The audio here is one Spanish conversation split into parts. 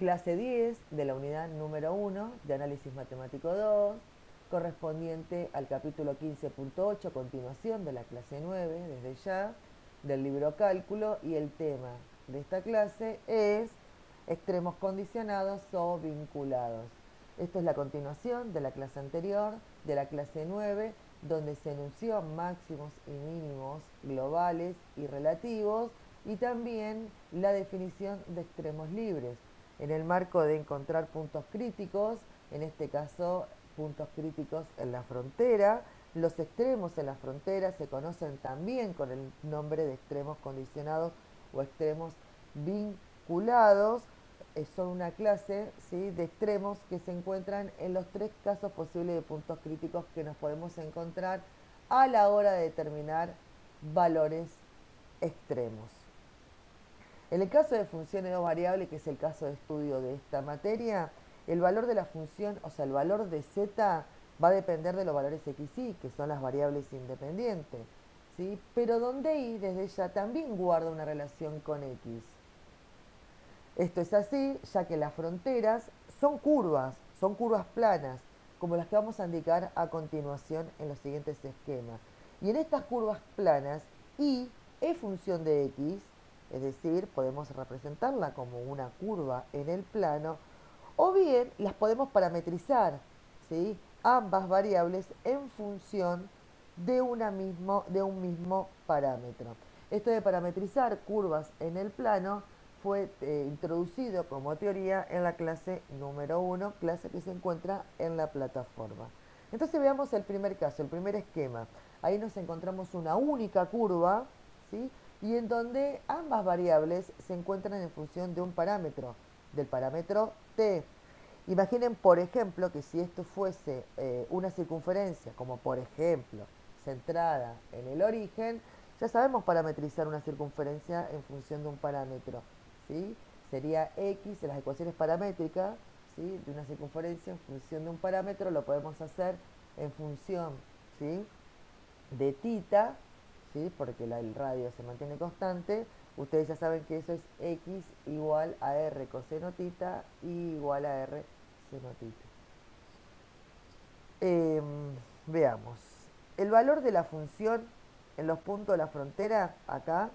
clase 10 de la unidad número 1 de análisis matemático 2, correspondiente al capítulo 15.8, continuación de la clase 9, desde ya, del libro Cálculo, y el tema de esta clase es extremos condicionados o vinculados. Esto es la continuación de la clase anterior, de la clase 9, donde se enunció máximos y mínimos globales y relativos, y también la definición de extremos libres, en el marco de encontrar puntos críticos, en este caso puntos críticos en la frontera. Los extremos en la frontera se conocen también con el nombre de extremos condicionados o extremos vinculados. Son una clase, ¿sí?, de extremos que se encuentran en los tres casos posibles de puntos críticos que nos podemos encontrar a la hora de determinar valores extremos. En el caso de funciones de dos variables, que es el caso de estudio de esta materia, el valor de la función, o sea, el valor de z, va a depender de los valores x y, que son las variables independientes, ¿sí? Pero donde y, desde ya, también guarda una relación con x. Esto es así, ya que las fronteras son curvas planas, como las que vamos a indicar a continuación en los siguientes esquemas. Y en estas curvas planas, y es función de x, es decir, podemos representarla como una curva en el plano, o bien las podemos parametrizar, ¿sí?, ambas variables en función de un mismo parámetro. Esto de parametrizar curvas en el plano fue introducido como teoría en la clase número 1, clase que se encuentra en la plataforma. Entonces veamos el primer caso, el primer esquema. Ahí nos encontramos una única curva, ¿sí?, y en donde ambas variables se encuentran en función de un parámetro, del parámetro t. Imaginen, por ejemplo, que si esto fuese una circunferencia, como por ejemplo centrada en el origen, ya sabemos parametrizar una circunferencia en función de un parámetro, ¿sí? Sería x en las ecuaciones paramétricas, ¿sí?, de una circunferencia en función de un parámetro, lo podemos hacer en función, ¿sí?, de θ, ¿sí?, porque el radio se mantiene constante. Ustedes ya saben que eso es x igual a r coseno θ y igual a r seno θ. Veamos. El valor de la función en los puntos de la frontera, acá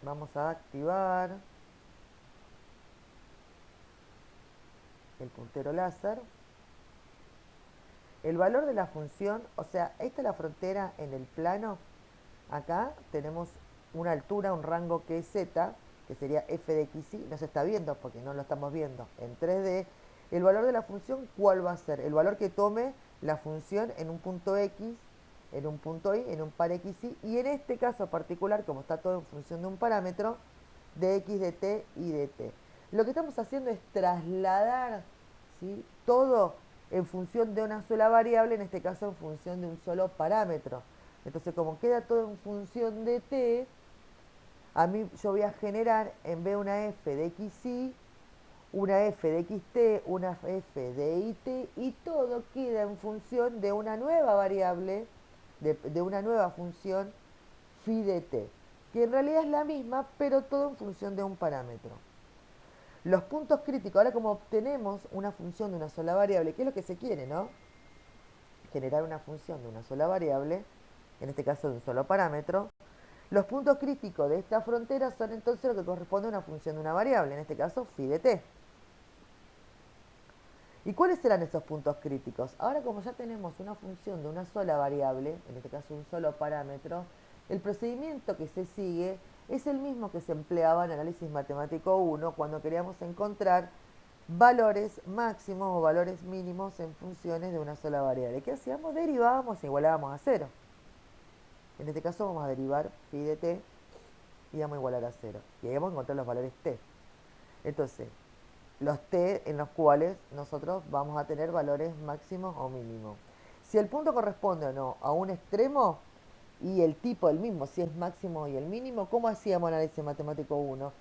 vamos a activar el puntero láser. El valor de la función, o sea, esta es la frontera en el plano. Acá tenemos una altura, un rango que es z, que sería f de x y, no se está viendo porque no lo estamos viendo en 3D. El valor de la función, ¿cuál va a ser? El valor que tome la función en un punto x, en un punto y, en un par x y en este caso particular, como está todo en función de un parámetro, de x de t y de t. Lo que estamos haciendo es trasladar, ¿sí?, todo en función de una sola variable, en este caso en función de un solo parámetro. Entonces, como queda todo en función de t, a mí yo voy a generar, en vez de una f de xy, una f de xt, una f de it, y todo queda en función de una nueva variable, de una nueva función phi de t, que en realidad es la misma, pero todo en función de un parámetro. Los puntos críticos, ahora como obtenemos una función de una sola variable, ¿qué es lo que se quiere, no? Generar una función de una sola variable, en este caso de un solo parámetro. Los puntos críticos de esta frontera son entonces lo que corresponde a una función de una variable, en este caso phi de t. ¿Y cuáles serán esos puntos críticos? Ahora, como ya tenemos una función de una sola variable, en este caso un solo parámetro, el procedimiento que se sigue es el mismo que se empleaba en análisis matemático 1 cuando queríamos encontrar valores máximos o valores mínimos en funciones de una sola variable. ¿Qué hacíamos? Derivábamos e igualábamos a 0. En este caso vamos a derivar phi de t y vamos a igualar a 0. Y ahí vamos a encontrar los valores t. Entonces, los t en los cuales nosotros vamos a tener valores máximos o mínimos. Si el punto corresponde o no a un extremo y el tipo el mismo, si es máximo y el mínimo, ¿cómo hacíamos análisis matemático 1?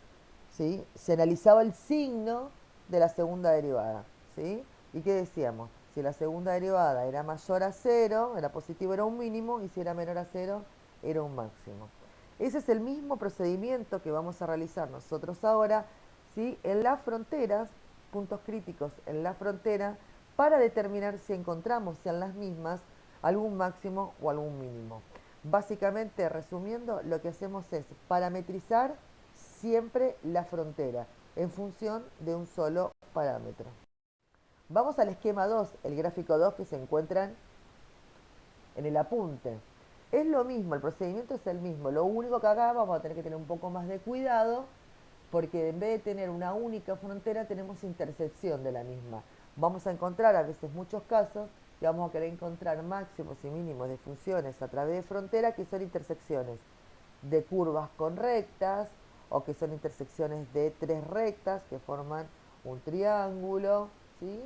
¿Sí? Se analizaba el signo de la segunda derivada, ¿sí? ¿Y qué decíamos? Si la segunda derivada era mayor a 0, era positivo, era un mínimo, y si era menor a 0, era un máximo. Ese es el mismo procedimiento que vamos a realizar nosotros ahora, ¿sí?, en las fronteras, puntos críticos en la frontera para determinar si encontramos en las mismas algún máximo o algún mínimo. Básicamente, resumiendo, lo que hacemos es parametrizar siempre la frontera en función de un solo parámetro. Vamos al esquema 2, el gráfico 2 que se encuentran en el apunte. Es lo mismo, el procedimiento es el mismo, lo único que acá vamos a tener que tener un poco más de cuidado porque en vez de tener una única frontera tenemos intersección de la misma. Vamos a encontrar a veces muchos casos que vamos a querer encontrar máximos y mínimos de funciones a través de frontera que son intersecciones de curvas con rectas o que son intersecciones de tres rectas que forman un triángulo, ¿sí?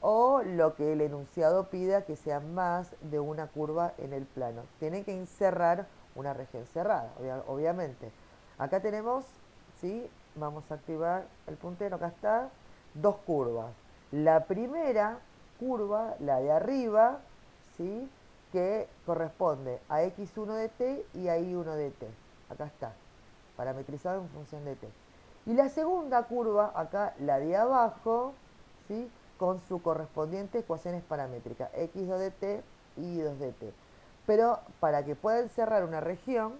O lo que el enunciado pida que sea más de una curva en el plano. Tienen que encerrar una región cerrada, obviamente. Acá tenemos, ¿sí? Vamos a activar el puntero, acá está, dos curvas. La primera curva, la de arriba, ¿sí? Que corresponde a x1 de t y a y1 de t. Acá está, parametrizado en función de t. Y la segunda curva, acá la de abajo, ¿sí? Con su correspondiente ecuaciones paramétricas, x2 de t y y2 de t. Pero para que pueda encerrar una región,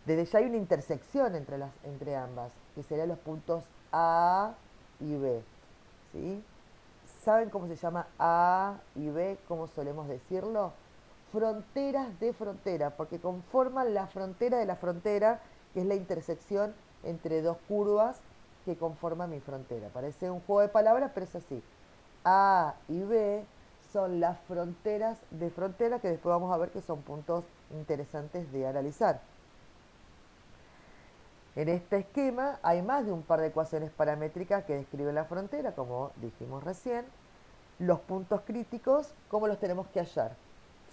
desde ya hay una intersección entre ambas, que serían los puntos A y B. ¿Sí? ¿Saben cómo se llama A y B? ¿Cómo solemos decirlo? Fronteras de frontera, porque conforman la frontera de la frontera, que es la intersección entre dos curvas que conforman mi frontera. Parece un juego de palabras, pero es así. A y B son las fronteras de frontera, que después vamos a ver que son puntos interesantes de analizar. En este esquema hay más de un par de ecuaciones paramétricas que describen la frontera, como dijimos recién. Los puntos críticos, ¿cómo los tenemos que hallar?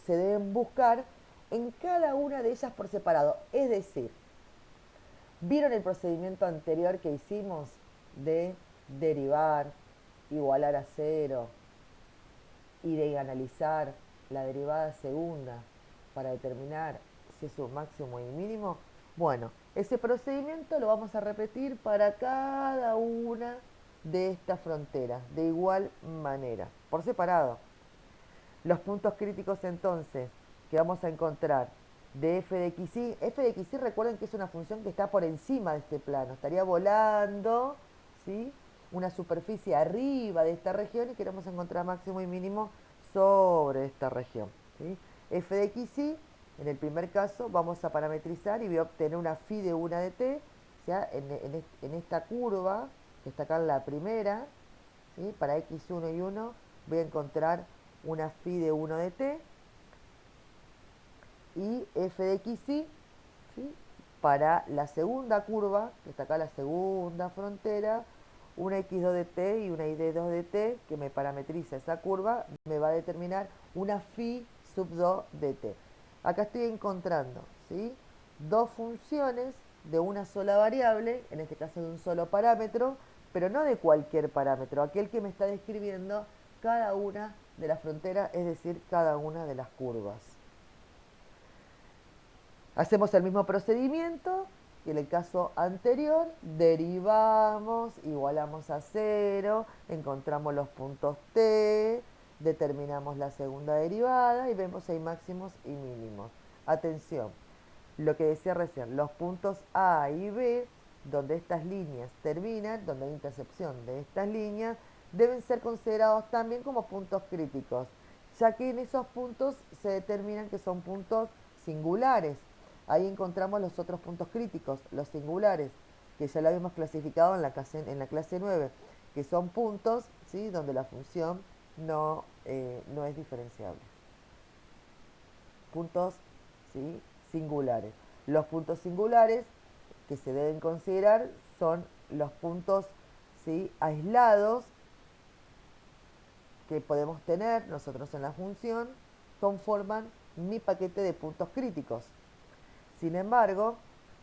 Se deben buscar en cada una de ellas por separado. Es decir, ¿vieron el procedimiento anterior que hicimos de derivar, igualar a cero y de analizar la derivada segunda para determinar si es un máximo y mínimo? Bueno, ese procedimiento lo vamos a repetir para cada una de estas fronteras, de igual manera, por separado. Los puntos críticos entonces que vamos a encontrar de f de xy, f de xy recuerden que es una función que está por encima de este plano, estaría volando, ¿sí? Una superficie arriba de esta región y queremos encontrar máximo y mínimo sobre esta región, ¿sí? F de xy, en el primer caso vamos a parametrizar y voy a obtener una phi de 1 de t, o sea, en esta curva que está acá en la primera, ¿sí? Para x1 y 1 voy a encontrar una phi de 1 de t y f de xy, ¿sí? Para la segunda curva, que está acá la segunda frontera, una x2 de t y una y2 de t, que me parametriza esa curva, me va a determinar una phi sub 2 de t. Acá estoy encontrando, ¿sí? Dos funciones de una sola variable, en este caso de un solo parámetro, pero no de cualquier parámetro, aquel que me está describiendo cada una de las fronteras, es decir, cada una de las curvas. Hacemos el mismo procedimiento que en el caso anterior, derivamos, igualamos a cero, encontramos los puntos t, determinamos la segunda derivada y vemos si hay máximos y mínimos. Atención, lo que decía recién, los puntos A y B, donde estas líneas terminan, donde hay intercepción de estas líneas, deben ser considerados también como puntos críticos, ya que en esos puntos se determinan que son puntos singulares. Ahí encontramos los otros puntos críticos, los singulares, que ya lo habíamos clasificado en la clase 9, que son puntos, ¿sí? Donde la función no es diferenciable. Puntos, ¿sí? Singulares. Los puntos singulares que se deben considerar son los puntos, ¿sí? Aislados que podemos tener nosotros en la función, conforman mi paquete de puntos críticos. Sin embargo,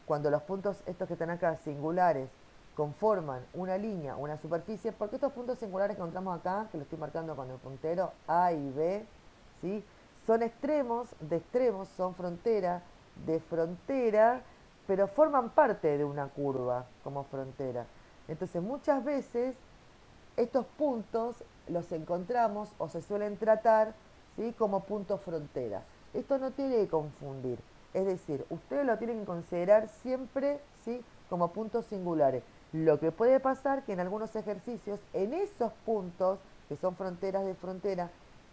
cuando los puntos estos que están acá, singulares, conforman una línea, una superficie, porque estos puntos singulares que encontramos acá, que lo estoy marcando con el puntero A y B, ¿sí? Son extremos de extremos, son frontera de frontera, pero forman parte de una curva como frontera. Entonces muchas veces estos puntos los encontramos o se suelen tratar, ¿sí?, como puntos frontera. Esto no tiene que confundir. Es decir, ustedes lo tienen que considerar siempre, ¿sí?, como puntos singulares. Lo que puede pasar que en algunos ejercicios, en esos puntos, que son fronteras de frontera,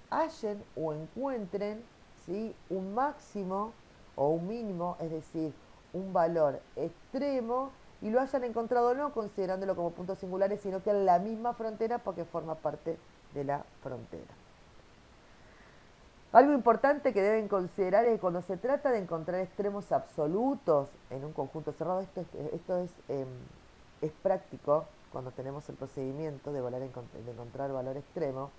hallen o encuentren, ¿sí?, un máximo o un mínimo, es decir, un valor extremo, y lo hayan encontrado no considerándolo como puntos singulares, sino que en la misma frontera porque forma parte de la frontera. Algo importante que deben considerar es que cuando se trata de encontrar extremos absolutos en un conjunto cerrado, esto es práctico cuando tenemos el procedimiento de encontrar valor extremo.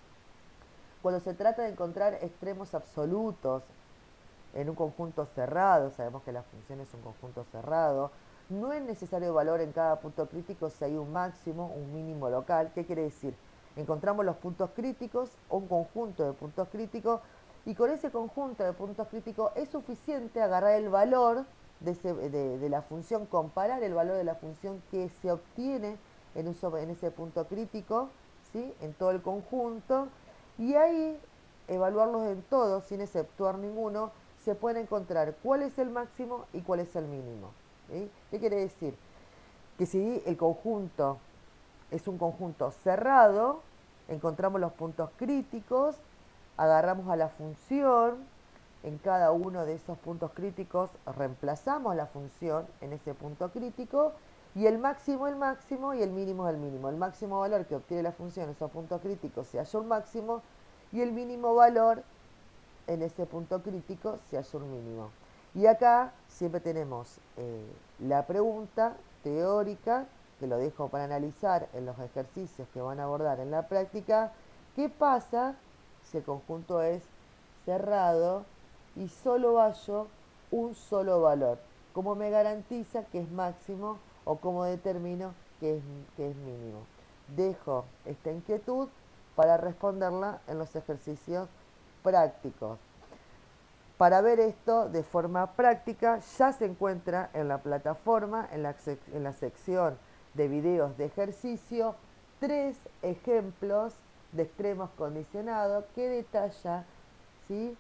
Cuando se trata de encontrar extremos absolutos en un conjunto cerrado, sabemos que la función es un conjunto cerrado, no es necesario valor en cada punto crítico si hay un máximo, un mínimo local. ¿Qué quiere decir? Encontramos los puntos críticos o un conjunto de puntos críticos, y con ese conjunto de puntos críticos es suficiente agarrar el valor de la función, comparar el valor de la función que se obtiene en ese punto crítico, ¿sí?, en todo el conjunto, y ahí evaluarlos en todos sin exceptuar ninguno. Se puede encontrar cuál es el máximo y cuál es el mínimo, ¿sí? ¿Qué quiere decir? Que si el conjunto es un conjunto cerrado, encontramos los puntos críticos, agarramos a la función, en cada uno de esos puntos críticos reemplazamos la función en ese punto crítico, y el máximo y el mínimo es el mínimo. El máximo valor que obtiene la función en esos puntos críticos se halla un máximo, y el mínimo valor en ese punto crítico se halla un mínimo. Y acá siempre tenemos la pregunta teórica, que lo dejo para analizar en los ejercicios que van a abordar en la práctica. ¿Qué pasa si el conjunto es cerrado y solo hallo un solo valor? ¿Cómo me garantiza que es máximo o cómo determino que es mínimo? Dejo esta inquietud para responderla en los ejercicios prácticos. Para ver esto de forma práctica, ya se encuentra en la plataforma, en la sección de videos de ejercicio, 3 ejemplos de extremos condicionados que detalla, ¿sí?,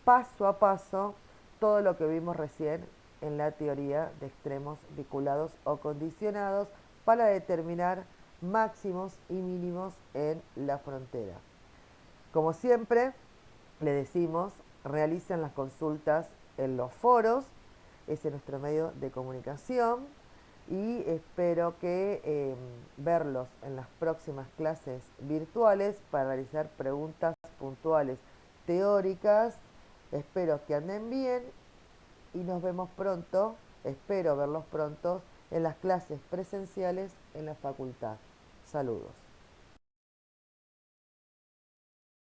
paso a paso todo lo que vimos recién en la teoría de extremos vinculados o condicionados para determinar máximos y mínimos en la frontera. Como siempre, le decimos, realicen las consultas en los foros, ese es nuestro medio de comunicación, y espero que verlos en las próximas clases virtuales para realizar preguntas puntuales teóricas. Espero que anden bien y nos vemos pronto, espero verlos pronto en las clases presenciales en la facultad. Saludos.